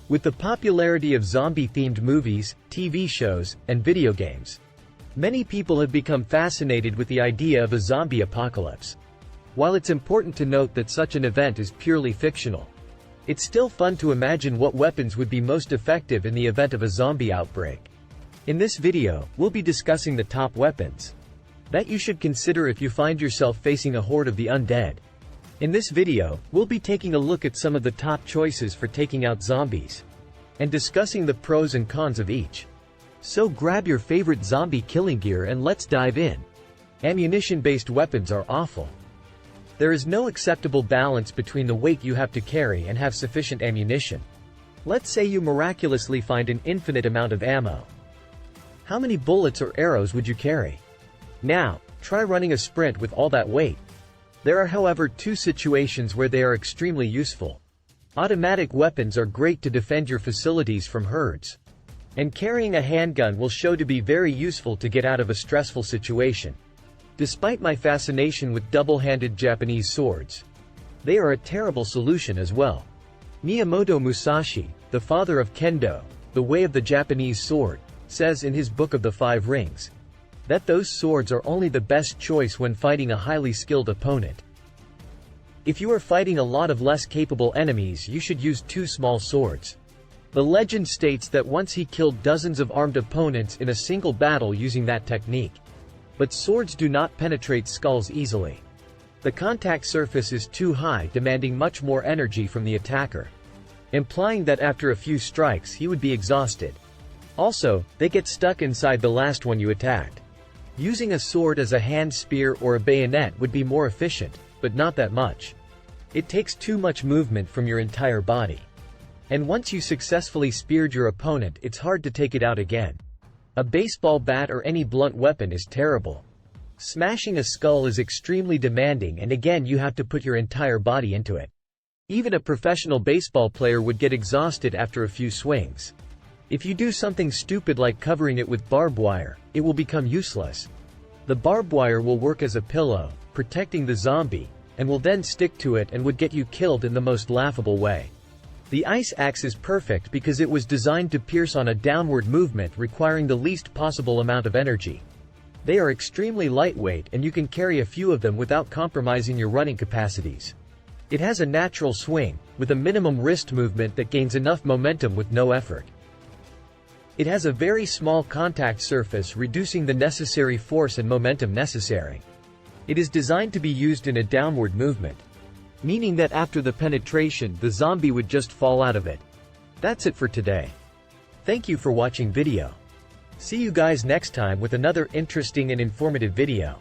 With the popularity of zombie-themed movies, TV shows, and video games, many people have become fascinated with the idea of a zombie apocalypse. While it's important to note that such an event is purely fictional, it's still fun to imagine what weapons would be most effective in the event of a zombie outbreak. In this video, we'll be discussing the top weapons that you should consider if you find yourself facing a horde of the undead. In this video, we'll be taking a look at some of the top choices for taking out zombies, and discussing the pros and cons of each. So grab your favorite zombie killing gear and let's dive in. Ammunition-based weapons are awful. There is no acceptable balance between the weight you have to carry and have sufficient ammunition. Let's say you miraculously find an infinite amount of ammo. How many bullets or arrows would you carry? Now, try running a sprint with all that weight. There are, however, two situations where they are extremely useful. Automatic weapons are great to defend your facilities from herds, and carrying a handgun will show to be very useful to get out of a stressful situation. Despite my fascination with double-handed Japanese swords, they are a terrible solution as well. Miyamoto Musashi, the father of Kendo, the way of the Japanese sword, says in his book of the Five Rings, that those swords are only the best choice when fighting a highly skilled opponent. If you are fighting a lot of less capable enemies, you should use two small swords. The legend states that once he killed dozens of armed opponents in a single battle using that technique. But swords do not penetrate skulls easily. The contact surface is too high, demanding much more energy from the attacker, implying that after a few strikes he would be exhausted. Also, they get stuck inside the last one you attacked. Using a sword as a hand spear or a bayonet would be more efficient, but not that much. It takes too much movement from your entire body. And once you successfully speared your opponent, it's hard to take it out again. A baseball bat or any blunt weapon is terrible. Smashing a skull is extremely demanding, and again you have to put your entire body into it. Even a professional baseball player would get exhausted after a few swings. If you do something stupid like covering it with barbed wire, it will become useless. The barbed wire will work as a pillow, protecting the zombie, and will then stick to it and would get you killed in the most laughable way. The ice axe is perfect because it was designed to pierce on a downward movement, requiring the least possible amount of energy. They are extremely lightweight and you can carry a few of them without compromising your running capacities. It has a natural swing, with a minimum wrist movement that gains enough momentum with no effort. It has a very small contact surface, reducing the necessary force and momentum necessary. It is designed to be used in a downward movement, meaning that after the penetration, the zombie would just fall out of it. That's it for today. Thank you for watching video. See you guys next time with another interesting and informative video.